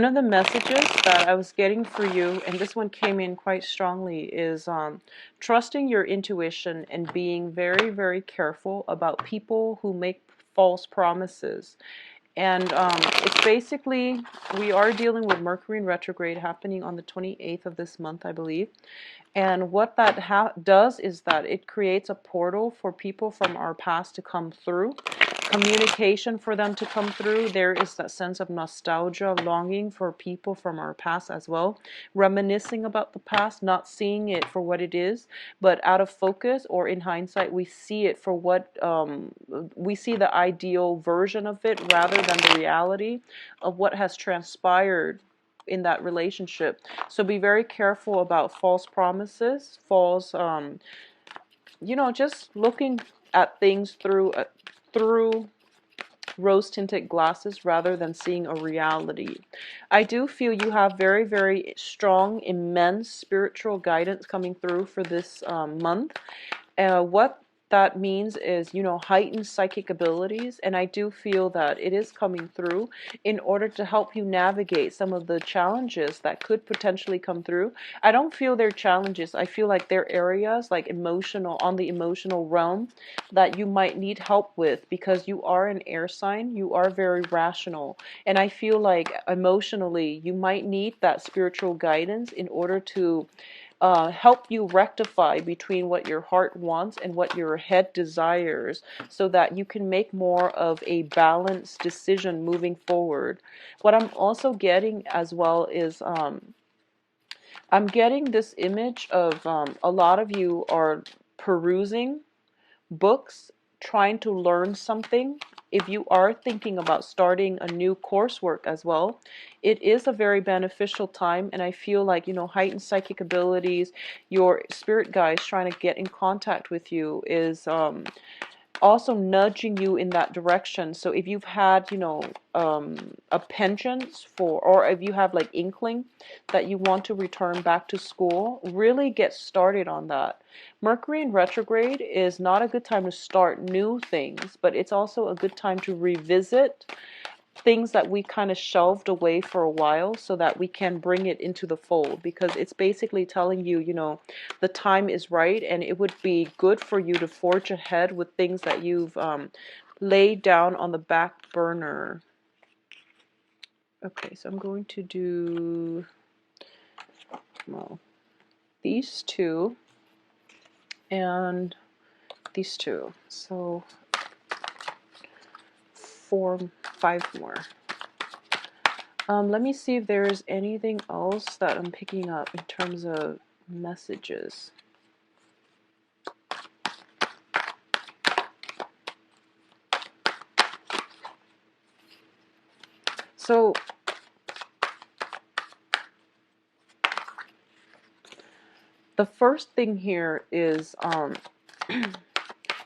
One of the messages that I was getting for you, and this one came in quite strongly, is trusting your intuition and being very, very careful about people who make false promises. And it's basically, we are dealing with Mercury in retrograde happening on the 28th of this month, I believe. And what that does is that it creates a portal for people from our past to come through, communication for them to come through. There is that sense of nostalgia, longing for people from our past as well, reminiscing about the past, not seeing it for what it is, but out of focus or in hindsight, we see it for what we see the ideal version of it rather than the reality of what has transpired in that relationship. So be very careful about false promises, false, just looking at things through rose-tinted glasses rather than seeing a reality. I do feel you have very, very strong, immense spiritual guidance coming through for this month. What that means is, heightened psychic abilities, and I do feel that it is coming through in order to help you navigate some of the challenges that could potentially come through. I don't feel they're challenges. I feel like they're areas like on the emotional realm that you might need help with because you are an air sign. You are very rational, and I feel like emotionally you might need that spiritual guidance in order to help you rectify between what your heart wants and what your head desires so that you can make more of a balanced decision moving forward. What I'm also getting as well is I'm getting this image of a lot of you are perusing books, trying to learn something. If you are thinking about starting a new coursework as well, it is a very beneficial time. And I feel like, heightened psychic abilities, your spirit guides trying to get in contact with you is also nudging you in that direction. So if you've had, a penchant for, or if you have like inkling that you want to return back to school, really get started on that. Mercury in retrograde is not a good time to start new things, but it's also a good time to revisit things that we kind of shelved away for a while so that we can bring it into the fold, because it's basically telling you, the time is right and it would be good for you to forge ahead with things that you've laid down on the back burner. Okay, so I'm going to do, well, these two and these two. So 5 more. Let me see if there's anything else that I'm picking up in terms of messages. So the first thing here is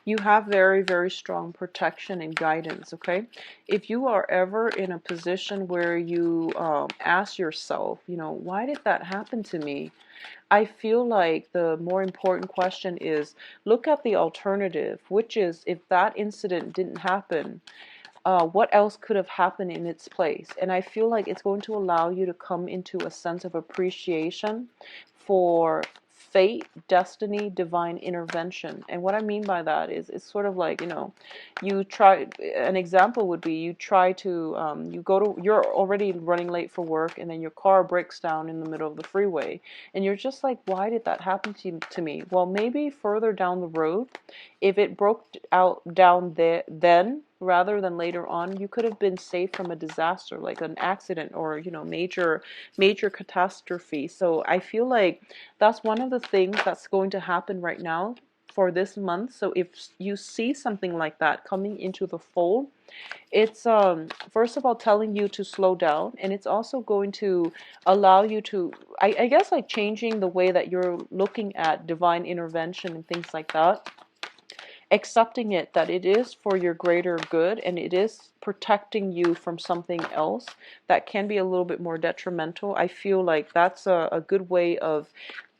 you have very, very strong protection and guidance, okay? If you are ever in a position where you ask yourself, why did that happen to me? I feel like the more important question is look at the alternative, which is if that incident didn't happen, what else could have happened in its place? And I feel like it's going to allow you to come into a sense of appreciation for fate, destiny, divine intervention. And what I mean by that is it's sort of like, you try, an example would be you try to, you're already running late for work and then your car breaks down in the middle of the freeway. And you're just like, why did that happen to me? Well, maybe further down the road, if it broke out down there then, rather than later on, you could have been saved from a disaster like an accident or major catastrophe. So I feel like that's one of the things that's going to happen right now for this month. So if you see something like that coming into the fold, it's first of all telling you to slow down, and it's also going to allow you to, I guess, like changing the way that you're looking at divine intervention and things like that, accepting it that it is for your greater good and it is protecting you from something else that can be a little bit more detrimental. I feel like that's a good way of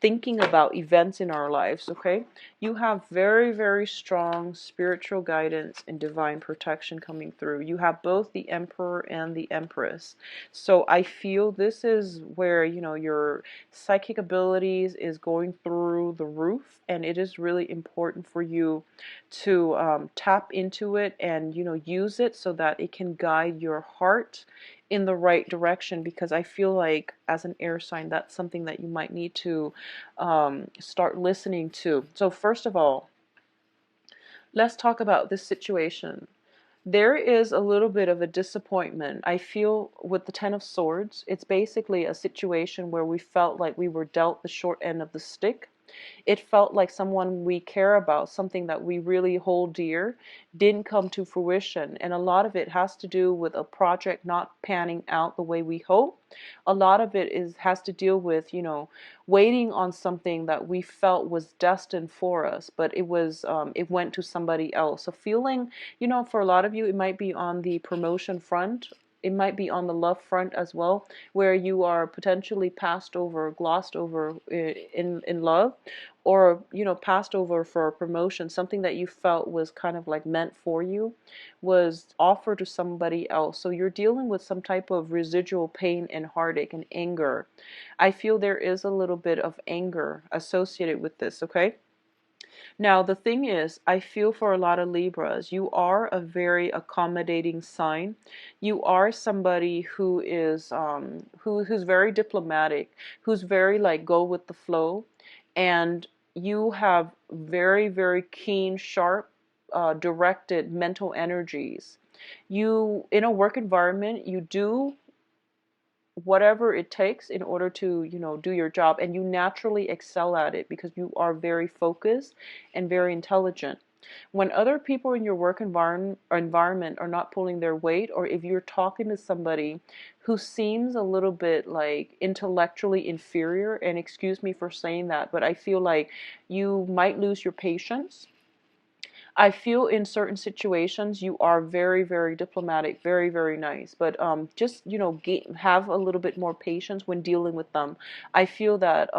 thinking about events in our lives, okay? You have very, very strong spiritual guidance and divine protection coming through. You have both the Emperor and the Empress. So I feel this is where, you know, your psychic abilities is going through the roof, and it is really important for you to tap into it and, you know, use it so that it can guide your heart in the right direction, because I feel like as an air sign, that's something that you might need to start listening to. So first of all, let's talk about this situation. There is a little bit of a disappointment. I feel with the Ten of Swords, it's basically a situation where we felt like we were dealt the short end of the stick. It felt like someone we care about, something that we really hold dear, didn't come to fruition. And a lot of it has to do with a project not panning out the way we hope. A lot of it has to deal with, you know, waiting on something that we felt was destined for us, but it went to somebody else. So feeling, you know, for a lot of you, it might be on the promotion front. It might be on the love front as well, where you are potentially passed over, glossed over in love, or, you know, passed over for a promotion. Something that you felt was kind of like meant for you was offered to somebody else. So you're dealing with some type of residual pain and heartache and anger. I feel there is a little bit of anger associated with this, okay? Now, the thing is, I feel for a lot of Libras, you are a very accommodating sign. You are somebody who is who's very diplomatic, who's very like go with the flow, and you have very, very keen, sharp, directed mental energies. You, in a work environment, you do whatever it takes in order to, you know, do your job, and you naturally excel at it because you are very focused and very intelligent. When other people in your work environment are not pulling their weight, or if you're talking to somebody who seems a little bit like intellectually inferior, and excuse me for saying that, but I feel like you might lose your patience. I feel in certain situations you are very, very diplomatic, very, very nice, but just, you know, have a little bit more patience when dealing with them. I feel that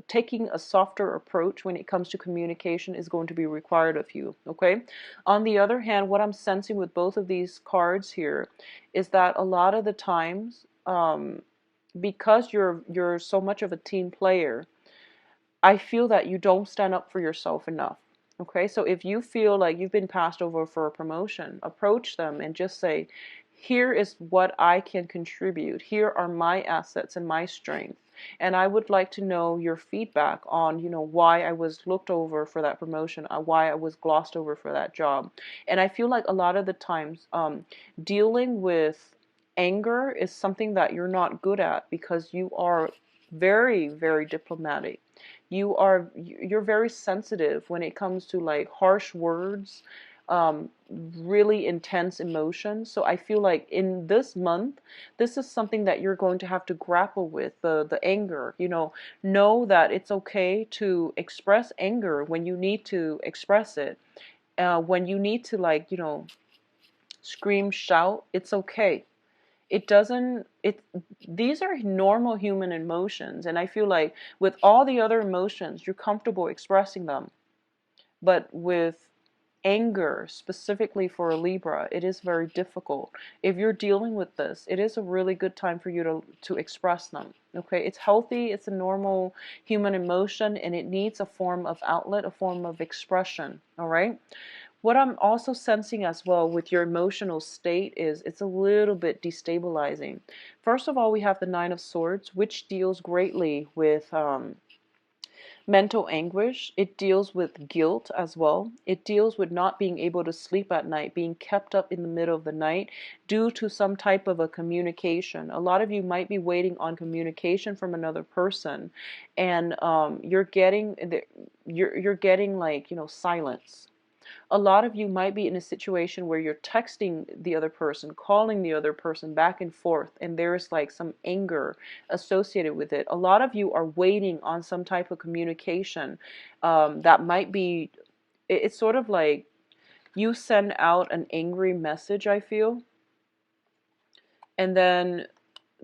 taking a softer approach when it comes to communication is going to be required of you, okay? On the other hand, what I'm sensing with both of these cards here is that a lot of the times, because you're so much of a team player, I feel that you don't stand up for yourself enough. Okay, so if you feel like you've been passed over for a promotion, approach them and just say, here is what I can contribute. Here are my assets and my strength. And I would like to know your feedback on, you know, why I was looked over for that promotion, why I was glossed over for that job. And I feel like a lot of the times, dealing with anger is something that you're not good at because you are very, very diplomatic. You're very sensitive when it comes to like harsh words, really intense emotions. So I feel like in this month, this is something that you're going to have to grapple with, the anger. You know that it's okay to express anger when you need to express it. When you need to, like, you know, scream, shout, it's okay. It doesn't it These are normal human emotions, and I feel like with all the other emotions you're comfortable expressing them, but with anger, specifically for a Libra, it is very difficult. If you're dealing with this, it is a really good time for you to express them. Okay, it's healthy, it's a normal human emotion, and it needs a form of outlet, a form of expression. All right. What I'm also sensing as well with your emotional state is it's a little bit destabilizing. First of all, we have the Nine of Swords, which deals greatly with mental anguish. It deals with guilt as well. It deals with not being able to sleep at night, being kept up in the middle of the night due to some type of a communication. A lot of you might be waiting on communication from another person, and you're getting, like, you know, silence. A lot of you might be in a situation where you're texting the other person, calling the other person back and forth, and there's like some anger associated with it. A lot of you are waiting on some type of communication that might be, it's sort of like you send out an angry message, I feel, and then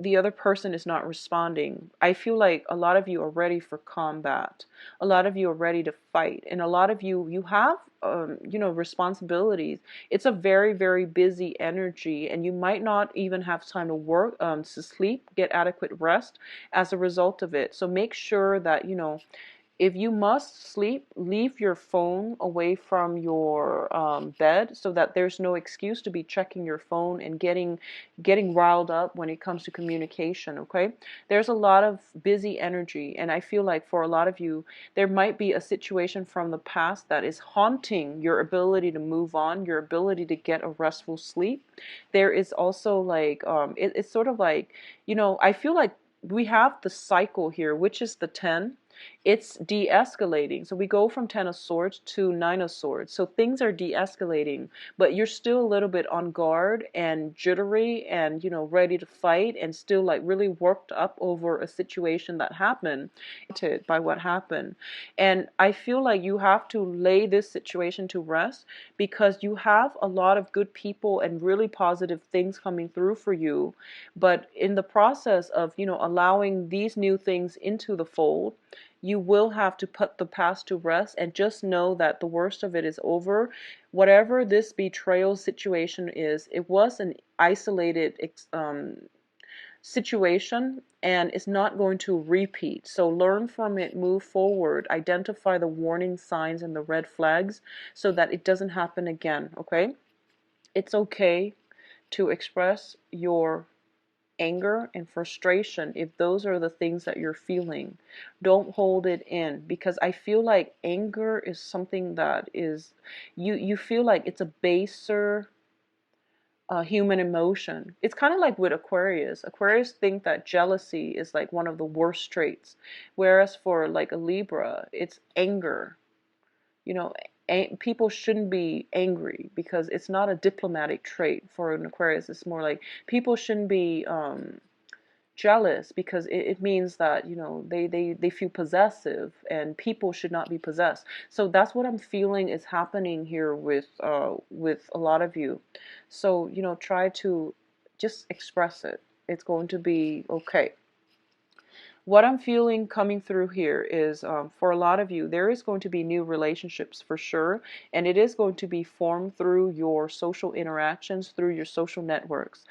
the other person is not responding. I feel like a lot of you are ready for combat. A lot of you are ready to fight, and a lot of you have responsibilities. It's a very, very busy energy, and you might not even have time to work, to sleep, get adequate rest as a result of it. So make sure that if you must sleep, leave your phone away from your bed, so that there's no excuse to be checking your phone and getting riled up when it comes to communication, okay? There's a lot of busy energy, and I feel like for a lot of you, there might be a situation from the past that is haunting your ability to move on, your ability to get a restful sleep. There is also like, it's sort of like, I feel like we have the cycle here, which is the 10. It's de-escalating. So we go from 10 of swords to 9 of swords. So things are de-escalating, but you're still a little bit on guard and jittery and, ready to fight, and still like really worked up over a situation that happened, by what happened. And I feel like you have to lay this situation to rest, because you have a lot of good people and really positive things coming through for you. But in the process of, allowing these new things into the fold, you will have to put the past to rest and just know that the worst of it is over. Whatever this betrayal situation is, it was an isolated situation, and it's not going to repeat. So learn from it, move forward, identify the warning signs and the red flags so that it doesn't happen again, okay? It's okay to express your anger and frustration if those are the things that you're feeling. Don't hold it in, because I feel like anger is something that is, you feel like it's a baser human emotion. It's kind of like with Aquarius. Aquarius think that jealousy is like one of the worst traits, whereas for like a Libra, it's anger. You know, people shouldn't be angry because it's not a diplomatic trait. For an Aquarius, it's more like people shouldn't be jealous, because it means that they feel possessive, and people should not be possessed. So that's what I'm feeling is happening here with a lot of you. So try to just express it. It's going to be okay. What I'm feeling coming through here is, for a lot of you, there is going to be new relationships for sure, and it is going to be formed through your social interactions, through your social networks.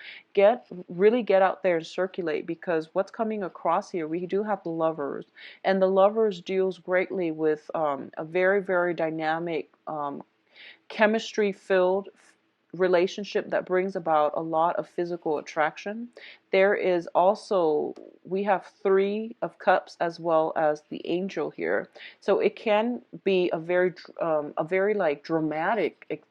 Really get out there and circulate, because what's coming across here, we do have the Lovers, and the Lovers deals greatly with a very, very dynamic, chemistry-filled relationship that brings about a lot of physical attraction. There is also, we have 3 of Cups as well as the Angel here. So it can be a very like dramatic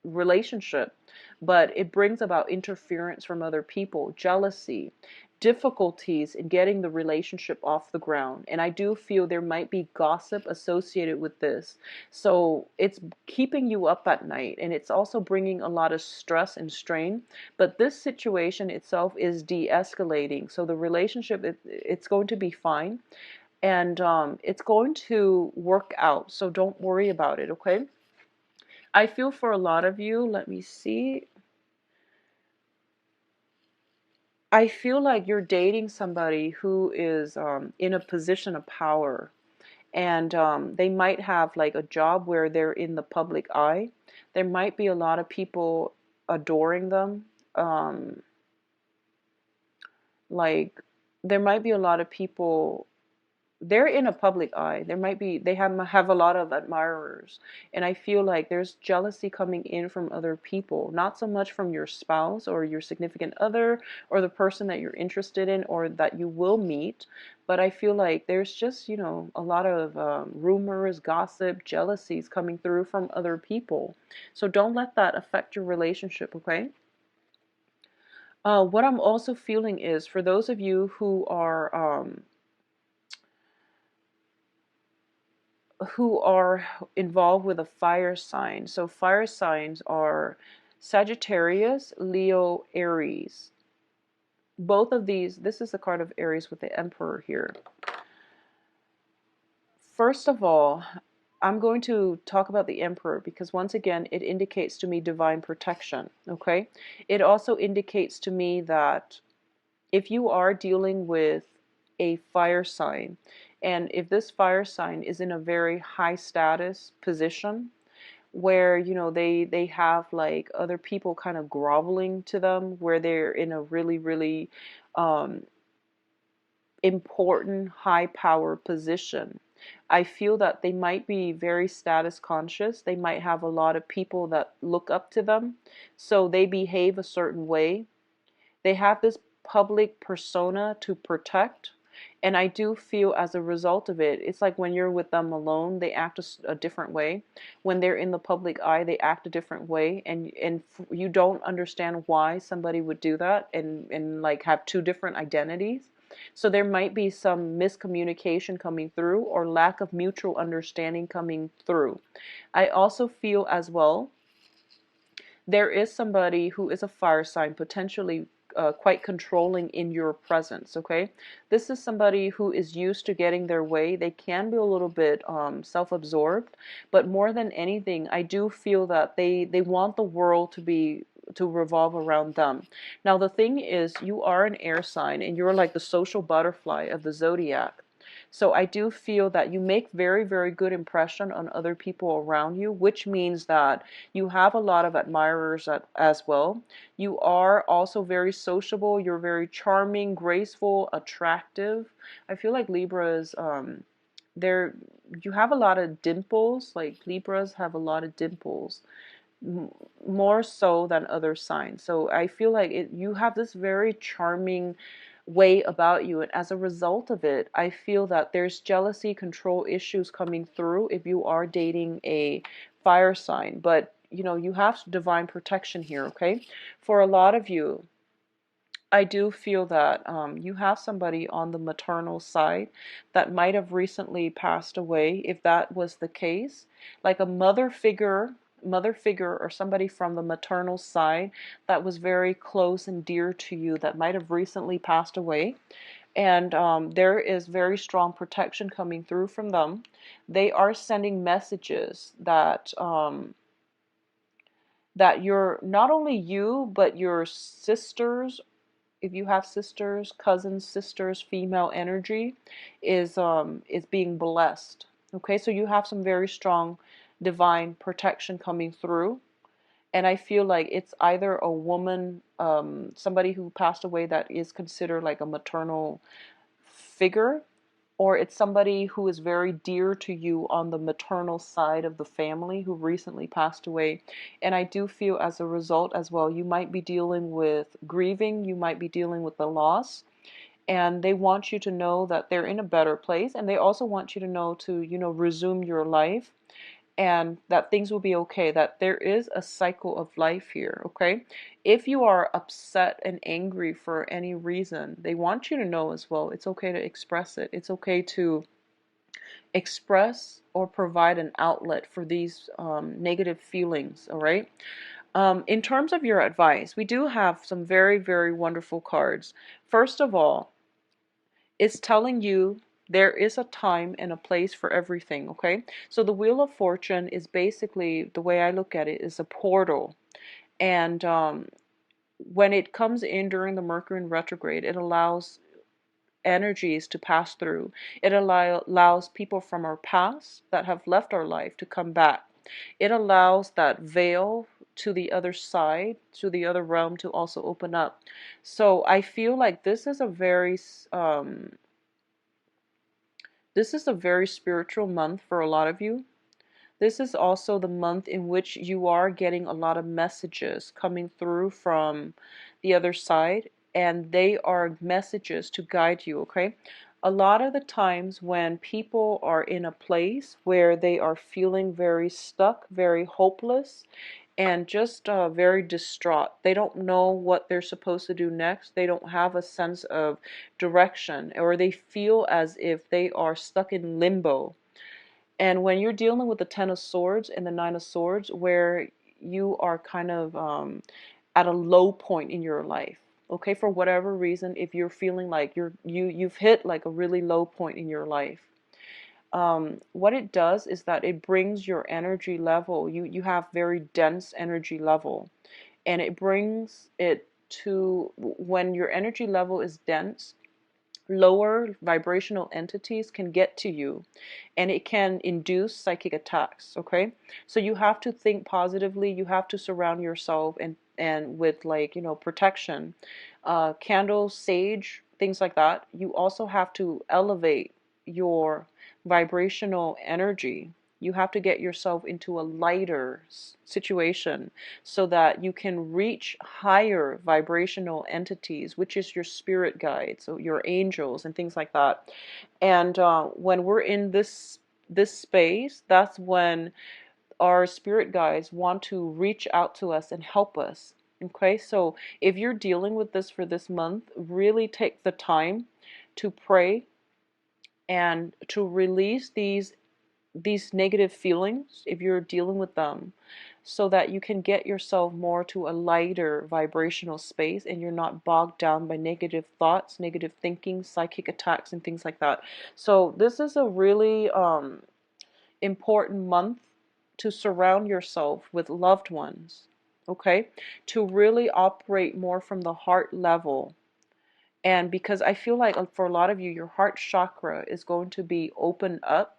relationship, but it brings about interference from other people, jealousy, difficulties in getting the relationship off the ground. And I do feel there might be gossip associated with this. So it's keeping you up at night, and it's also bringing a lot of stress and strain. But this situation itself is de-escalating. So the relationship, it's going to be fine. And it's going to work out. So don't worry about it, okay? I feel for a lot of you, let me see. I feel like you're dating somebody who is in a position of power, and they might have like a job where they're in the public eye. There might be a lot of people adoring them. Like there might be a lot of people, they're in a public eye. They have a lot of admirers, and I feel like there's jealousy coming in from other people, not so much from your spouse or your significant other or the person that you're interested in or that you will meet, but I feel like there's just a lot of rumors, gossip, jealousies coming through from other people. So don't let that affect your relationship, okay? What I'm also feeling is, for those of you who are involved with a fire sign. So fire signs are Sagittarius, Leo, Aries. Both of these, this is the card of Aries with the Emperor here. First of all, I'm going to talk about the Emperor because once again, it indicates to me divine protection, okay? It also indicates to me that if you are dealing with a fire sign, and if this fire sign is in a very high status position, where they have like other people kind of groveling to them, where they're in a really really um, important high power position, I feel that they might be very status conscious. They might have a lot of people that look up to them, so they behave a certain way. They have this public persona to protect. And I do feel as a result of it, it's like when you're with them alone, they act a different way. When they're in the public eye, they act a different way. And you don't understand why somebody would do that, and like have two different identities. So there might be some miscommunication coming through, or lack of mutual understanding coming through. I also feel as well there is somebody who is a fire sign, potentially quite controlling in your presence, okay? This is somebody who is used to getting their way. They can be a little bit self-absorbed, but more than anything, I do feel that they want the world to revolve around them. Now, the thing is, you are an air sign, and you're like the social butterfly of the zodiac. So I do feel that you make very, very good impression on other people around you, which means that you have a lot of admirers as well. You are also very sociable. You're very charming, graceful, attractive. I feel like Libras, they're, you have a lot of dimples. Like Libras have a lot of dimples, more so than other signs. So I feel like you have this very charming way about you, and as a result of it, I feel that there's jealousy, control issues coming through if you are dating a fire sign. But you have divine protection here, okay? For a lot of you, I do feel that you have somebody on the maternal side that might have recently passed away. If that was the case, like a mother figure or somebody from the maternal side that was very close and dear to you that might have recently passed away. And there is very strong protection coming through from them. They are sending messages that you're not only you, but your sisters, if you have sisters, cousins, sisters, female energy is being blessed. Okay, so you have some very strong divine protection coming through. And I feel like it's either a woman, somebody who passed away that is considered like a maternal figure, or it's somebody who is very dear to you on the maternal side of the family who recently passed away. And I do feel as a result as well, you might be dealing with grieving, you might be dealing with the loss. And they want you to know that they're in a better place. And they also want you to know to, resume your life, and that things will be okay, that there is a cycle of life here, okay? If you are upset and angry for any reason, they want you to know as well, it's okay to express it. It's okay to express or provide an outlet for these negative feelings, all right? In terms of your advice, we do have some very, very wonderful cards. First of all, it's telling you there is a time and a place for everything, okay? So the Wheel of Fortune is basically, the way I look at it, is a portal. And when it comes in during the Mercury in retrograde, it allows energies to pass through. It allows people from our past that have left our life to come back. It allows that veil to the other side, to the other realm, to also open up. So I feel like this is a very spiritual month for a lot of you. This is also the month in which you are getting a lot of messages coming through from the other side, and they are messages to guide you, okay? A lot of the times when people are in a place where they are feeling very stuck, very hopeless, and just very distraught. They don't know what they're supposed to do next. They don't have a sense of direction, or they feel as if they are stuck in limbo. And when you're dealing with the Ten of Swords and the Nine of Swords, where you are kind of at a low point in your life, okay, for whatever reason, if you're feeling like you've hit like a really low point in your life, what it does is that it brings your energy level. You have very dense energy level, and it brings it to, when your energy level is dense, lower vibrational entities can get to you, and it can induce psychic attacks. Okay, so you have to think positively. You have to surround yourself and with, like, protection, candles, sage, things like that. You also have to elevate your vibrational energy. You have to get yourself into a lighter situation so that you can reach higher vibrational entities, which is your spirit guides, so your angels and things like that. And when we're in this space, that's when our spirit guides want to reach out to us and help us. Okay, so if you're dealing with this for this month, really take the time to pray and to release these negative feelings if you're dealing with them, so that you can get yourself more to a lighter vibrational space and you're not bogged down by negative thoughts, negative thinking, psychic attacks, and things like that. So this is a really important month to surround yourself with loved ones, okay? To really operate more from the heart level. And because I feel like for a lot of you, your heart chakra is going to be opened up.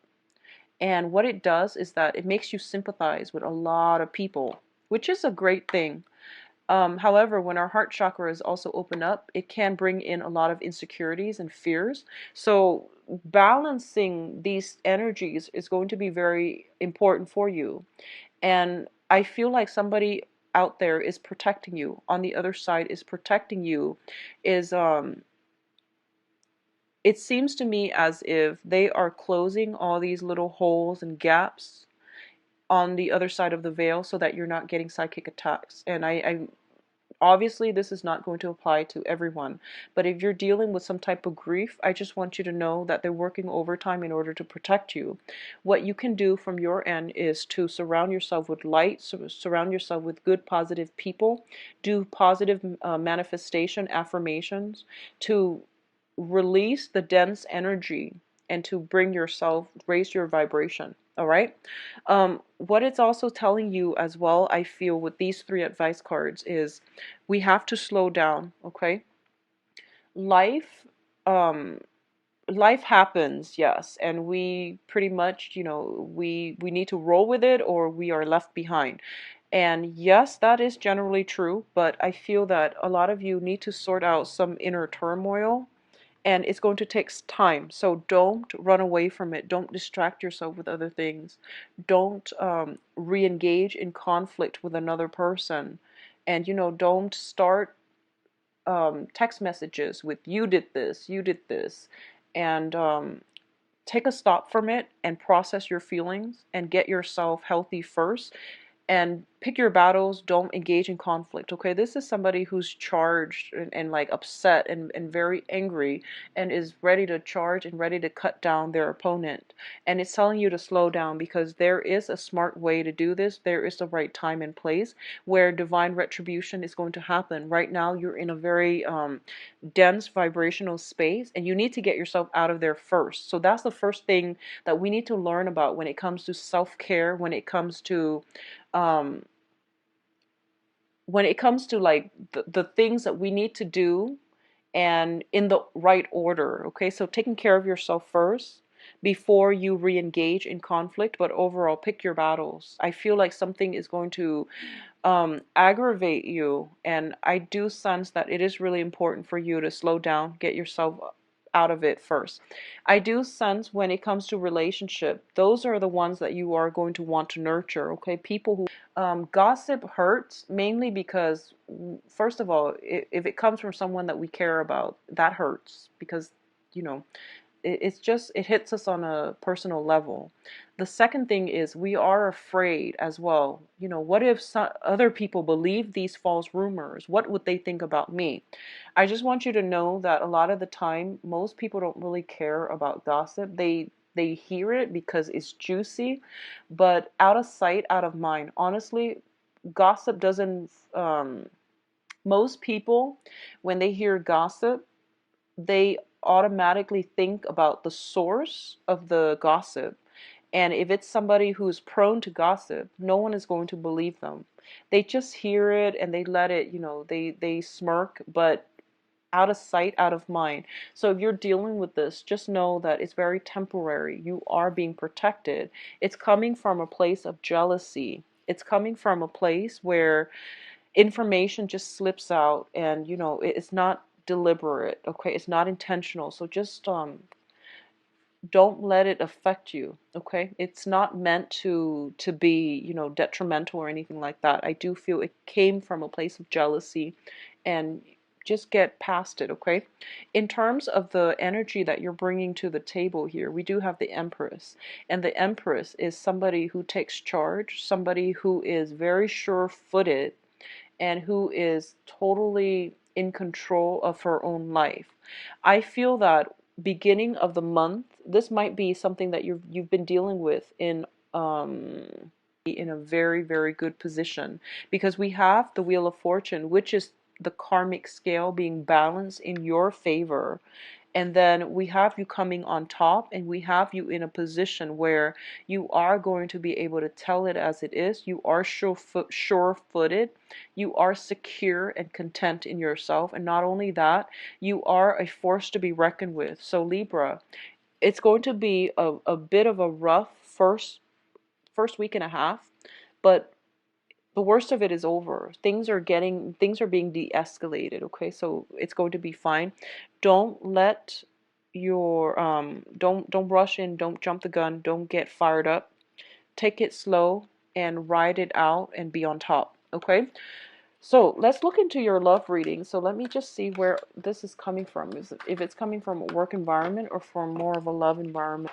And what it does is that it makes you sympathize with a lot of people, which is a great thing. However, when our heart chakra is also open up, it can bring in a lot of insecurities and fears. So balancing these energies is going to be very important for you. And I feel like somebody out there is protecting you. On the other side is protecting you. Is It seems to me as if they are closing all these little holes and gaps on the other side of the veil so that you're not getting psychic attacks. And I obviously this is not going to apply to everyone, but if you're dealing with some type of grief, I just want you to know that they're working overtime in order to protect you. What you can do from your end is to surround yourself with light, surround yourself with good, positive people, do positive manifestation affirmations to release the dense energy and to bring yourself, raise your vibration. All right. What it's also telling you as well, I feel, with these three advice cards is we have to slow down. Okay. Life, um, life happens, yes, and we pretty much, we need to roll with it or we are left behind. And yes, that is generally true, but I feel that a lot of you need to sort out some inner turmoil, and it's going to take time. So don't run away from it. Don't distract yourself with other things. Don't re-engage in conflict with another person. And, don't start text messages with you did this. And take a stop from it and process your feelings and get yourself healthy first, and pick your battles. Don't engage in conflict. Okay, this is somebody who's charged and like upset and very angry and is ready to charge and ready to cut down their opponent. And it's telling you to slow down, because there is a smart way to do this. There is the right time and place where divine retribution is going to happen. Right now you're in a very dense vibrational space, and you need to get yourself out of there first. So that's the first thing that we need to learn about when it comes to self-care, um, when it comes to like the things that we need to do, and in the right order. Okay, so taking care of yourself first before you re-engage in conflict, but overall pick your battles. I feel like something is going to aggravate you, and I do sense that it is really important for you to slow down, get yourself out of it first. I do sense when it comes to relationship, those are the ones that you are going to want to nurture. Okay, people who gossip hurts, mainly because, first of all, if it comes from someone that we care about, that hurts, because you know it's just, it hits us on a personal level. The second thing is we are afraid as well. What if other people believe these false rumors? What would they think about me? I just want you to know that a lot of the time, most people don't really care about gossip. They hear it because it's juicy, but out of sight, out of mind. Honestly, gossip doesn't. Most people, when they hear gossip, they automatically think about the source of the gossip. And if it's somebody who's prone to gossip, no one is going to believe them. They just hear it and they let it, they smirk, but out of sight, out of mind. So if you're dealing with this, just know that it's very temporary. You are being protected. It's coming from a place of jealousy. It's coming from a place where information just slips out, and it's not deliberate, okay? It's not intentional. So just don't let it affect you, okay? It's not meant to be, detrimental or anything like that. I do feel it came from a place of jealousy, and just get past it, okay? In terms of the energy that you're bringing to the table here, we do have the Empress, and the Empress is somebody who takes charge, somebody who is very sure-footed, and who is totally in control of her own life. I feel that beginning of the month, this might be something that you've been dealing with in a very, very good position, because we have the Wheel of Fortune, which is the karmic scale being balanced in your favor. And then we have you coming on top, and we have you in a position where you are going to be able to tell it as it is. You are sure-footed. You are secure and content in yourself. And not only that, you are a force to be reckoned with. So Libra, it's going to be a bit of a rough first week and a half, but the worst of it is over. Things are being de-escalated, okay? So it's going to be fine. Don't let your don't rush in, don't jump the gun, don't get fired up. Take it slow and ride it out and be on top, okay? So let's look into your love reading. So let me just see where this is coming from. If it's coming from a work environment or from more of a love environment.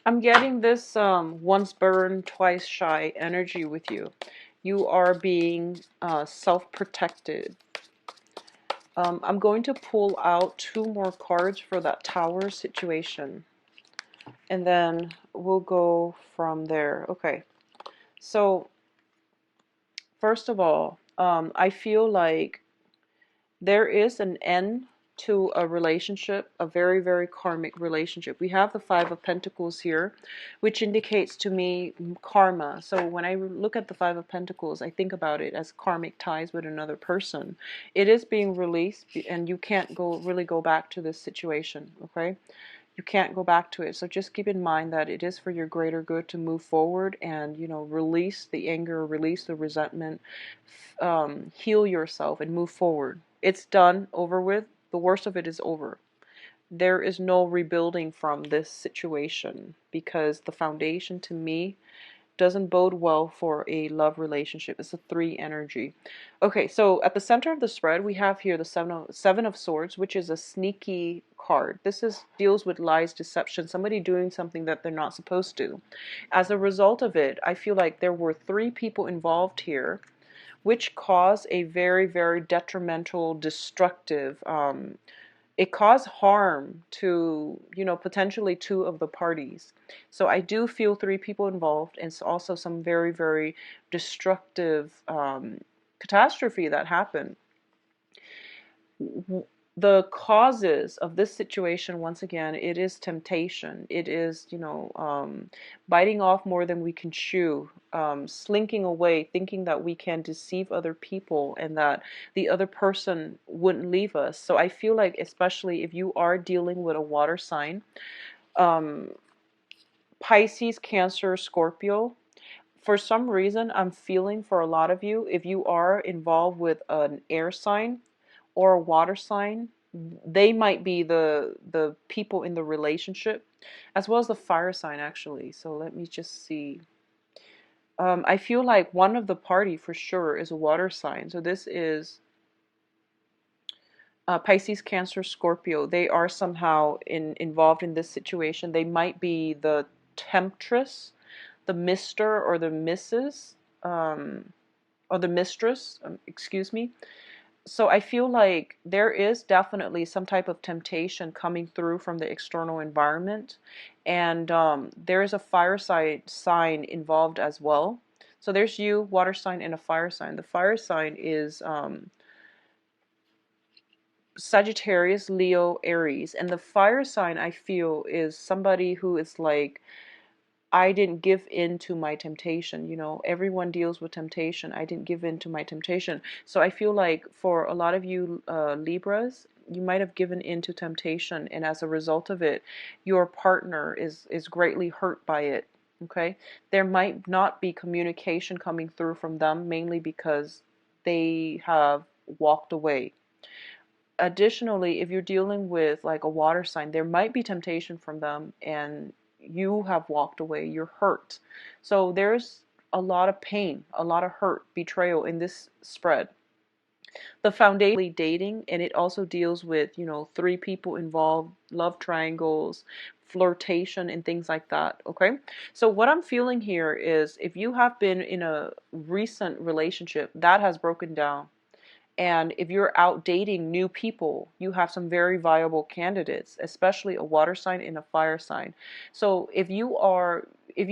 I'm getting this once burned, twice shy energy with you. You are being self-protected. I'm going to pull out 2 more cards for that tower situation, and then we'll go from there. Okay, so first of all, I feel like there is an end to a relationship, a very, very karmic relationship. We have the Five of Pentacles here, which indicates to me karma. So when I look at the Five of Pentacles, I think about it as karmic ties with another person. It is being released, and you can't really go back to this situation, okay? You can't go back to it. So just keep in mind that it is for your greater good to move forward and, release the anger, release the resentment, heal yourself and move forward. It's done, over with. The worst of it is over. There is no rebuilding from this situation, because the foundation to me doesn't bode well for a love relationship. It's a 3 energy. Okay, so at the center of the spread, we have here the Seven of Swords, which is a sneaky card. This deals with lies, deception, somebody doing something that they're not supposed to. As a result of it, I feel like there were 3 people involved here, which caused a very, very detrimental, destructive, it caused harm to, potentially 2 of the parties. So I do feel 3 people involved, and it's also some very, very destructive catastrophe that happened. The causes of this situation, once again, it is temptation. It is, biting off more than we can chew, slinking away, thinking that we can deceive other people and that the other person wouldn't leave us. So I feel like, especially if you are dealing with a water sign, Pisces, Cancer, Scorpio, for some reason, I'm feeling for a lot of you, if you are involved with an air sign or a water sign, they might be the people in the relationship, as well as the fire sign actually. So let me just see. I feel like one of the party for sure is a water sign. So this is Pisces, Cancer, Scorpio. They are somehow involved in this situation. They might be the temptress, the Mister or the Mrs. Or the mistress. Excuse me. So I feel like there is definitely some type of temptation coming through from the external environment, and there is a fire sign involved as well. So there's you, water sign, and a fire sign. The fire sign is Sagittarius, Leo, Aries, and the fire sign I feel is somebody who is like, I didn't give in to my temptation. You know, everyone deals with temptation. I didn't give in to my temptation. So I feel like for a lot of you Libras, you might have given in to temptation, and as a result of it, your partner is greatly hurt by it. Okay, there might not be communication coming through from them, mainly because they have walked away. Additionally, if you're dealing with like a water sign, there might be temptation from them and you have walked away, you're hurt. So there's a lot of pain, a lot of hurt, betrayal in this spread. The foundation dating, and it also deals with, you know, three people involved, love triangles, flirtation, and things like that. Okay, so what I'm feeling here is if you have been in a recent relationship that has broken down, and if you're out dating new people, you have some very viable candidates, especially a water sign and a fire sign. So if you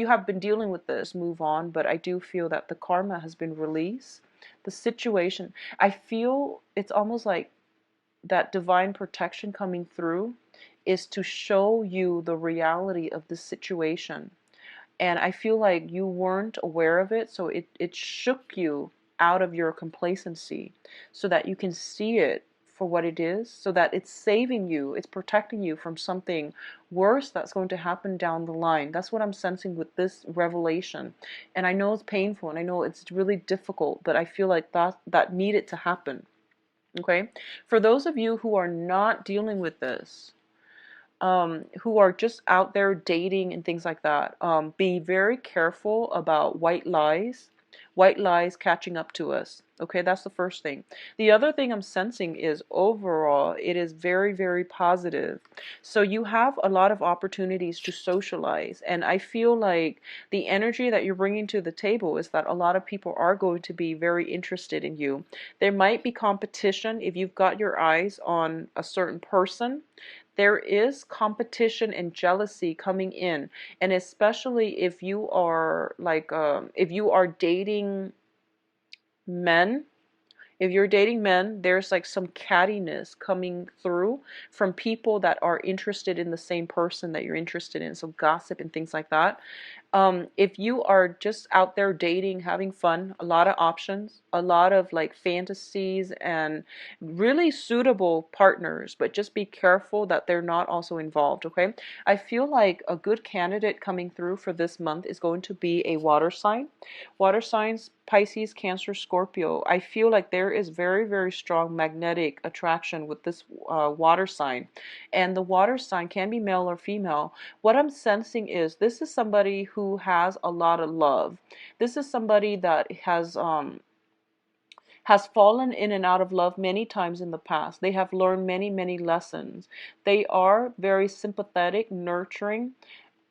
have been dealing with this, move on. But I do feel that the karma has been released. The situation, I feel it's almost like that divine protection coming through is to show you the reality of the situation. And I feel like you weren't aware of it, so it shook you out of your complacency so that you can see it for what it is, so that it's saving you, it's protecting you from something worse that's going to happen down the line. That's what I'm sensing with this revelation. And I know it's painful and I know it's really difficult, but I feel like that needed to happen. Okay? For those of you who are not dealing with this, who are just out there dating and things like that, be very careful about white lies catching up to us. Okay, that's the first thing. The other thing I'm sensing is overall, it is very, very positive. So you have a lot of opportunities to socialize. And I feel like the energy that you're bringing to the table is that a lot of people are going to be very interested in you. There might be competition if you've got your eyes on a certain person. There is competition and jealousy coming in, and especially if you are like if you are dating men, if you're dating men, there's like some cattiness coming through from people that are interested in the same person that you're interested in, so gossip and things like that. If you are just out there dating, having fun, a lot of options, a lot of like fantasies and really suitable partners, but just be careful that they're not also involved, okay? I feel like a good candidate coming through for this month is going to be a water sign. Water signs, Pisces, Cancer, Scorpio. I feel like there is very, very strong magnetic attraction with this water sign. And the water sign can be male or female. What I'm sensing is this is somebody who has a lot of love. This is somebody that has fallen in and out of love many times in the past. They have learned many, many lessons. They are very sympathetic, nurturing,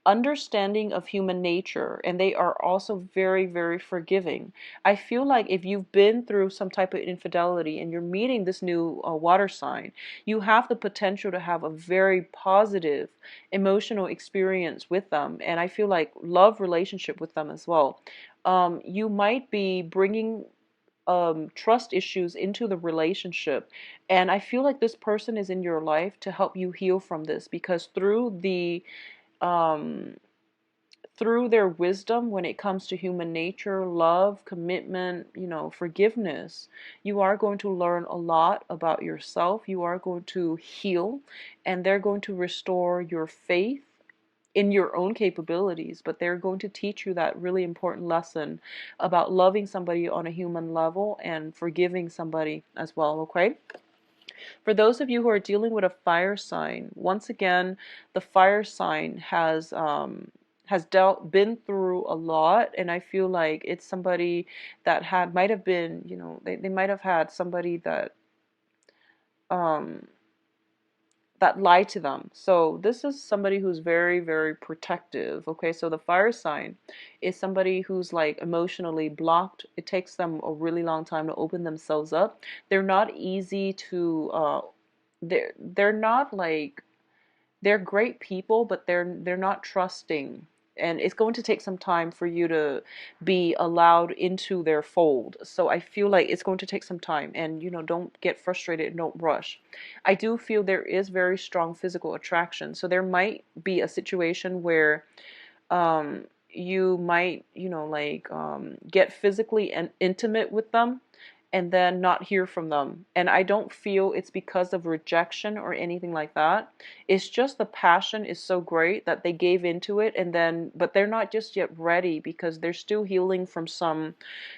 understanding of human nature, and they are also very, very forgiving. I feel like if you've been through some type of infidelity and you're meeting this new water sign, you have the potential to have a very positive emotional experience with them, and I feel like love relationship with them as well. You might be bringing trust issues into the relationship, and I feel like this person is in your life to help you heal from this, because um, through their wisdom when it comes to human nature, love, commitment, you know, forgiveness, you are going to learn a lot about yourself. You are going to heal, and they're going to restore your faith in your own capabilities, but they're going to teach you that really important lesson about loving somebody on a human level and forgiving somebody as well, okay? For those of you who are dealing with a fire sign, once again, the fire sign has been through a lot, and I feel like it's somebody that might have been, they might have had somebody um that lied to them. So this is somebody who's very, very protective. Okay, so the fire sign is somebody who's like emotionally blocked. It takes them a really long time to open themselves up. They're not easy to they're not like, they're great people, but they're not trusting. And it's going to take some time for you to be allowed into their fold. So I feel like it's going to take some time, and don't get frustrated and don't rush. I do feel there is very strong physical attraction. So there might be a situation where you might, get physically and intimate with them and then not hear from them. And I don't feel it's because of rejection or anything like that. It's just the passion is so great that they gave into it, and then, but they're not just yet ready because they're still healing from some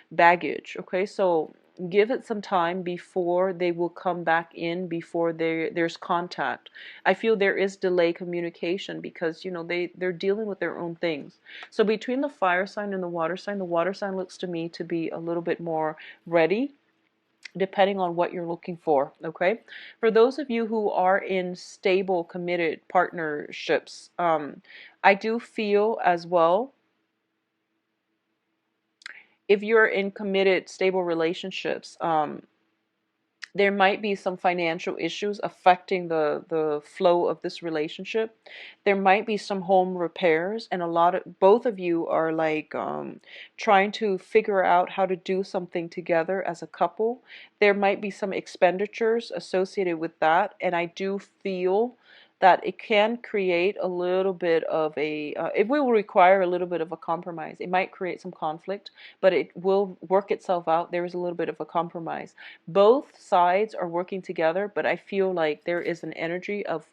baggage. Okay, so give it some time before they will come back in, before there's contact. I feel there is delay communication because they're dealing with their own things. So between the fire sign and the water sign looks to me to be a little bit more ready, depending on what you're looking for. Okay, for those of you who are in stable, committed partnerships, I do feel as well, if you're in committed, stable relationships, there might be some financial issues affecting the flow of this relationship. There might be some home repairs, and both of you are like trying to figure out how to do something together as a couple. There might be some expenditures associated with that, and I do feel that it can create a little bit of it will require a little bit of a compromise. It might create some conflict, but it will work itself out. There is a little bit of a compromise. Both sides are working together, but I feel like there is an energy of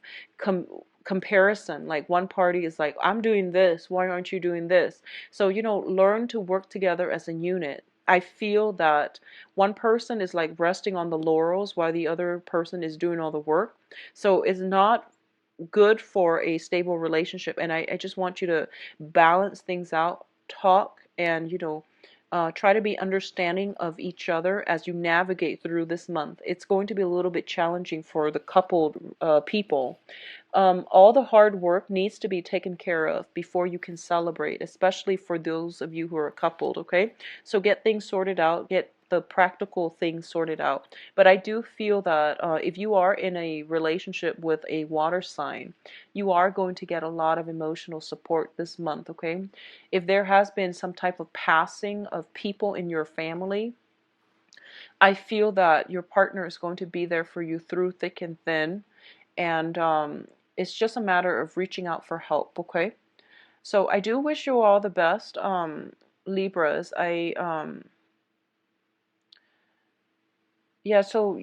comparison. Like one party is like, I'm doing this, why aren't you doing this? So learn to work together as a unit. I feel that one person is like resting on the laurels while the other person is doing all the work. So it's not good for a stable relationship, and I just want you to balance things out, talk, and try to be understanding of each other as you navigate through this month. It's going to be a little bit challenging for the coupled people. All the hard work needs to be taken care of before you can celebrate, especially for those of you who are coupled, okay? So get things sorted out, get the practical things sorted out. But I do feel that if you are in a relationship with a water sign, you are going to get a lot of emotional support this month, okay? If there has been some type of passing of people in your family, I feel that your partner is going to be there for you through thick and thin, and it's just a matter of reaching out for help, okay? So I do wish you all the best, Libras. Yeah, so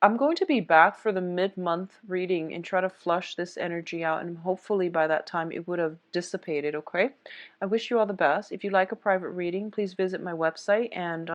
I'm going to be back for the mid-month reading and try to flush this energy out, and hopefully by that time it would have dissipated, okay? I wish you all the best. If you'd like a private reading, please visit my website, and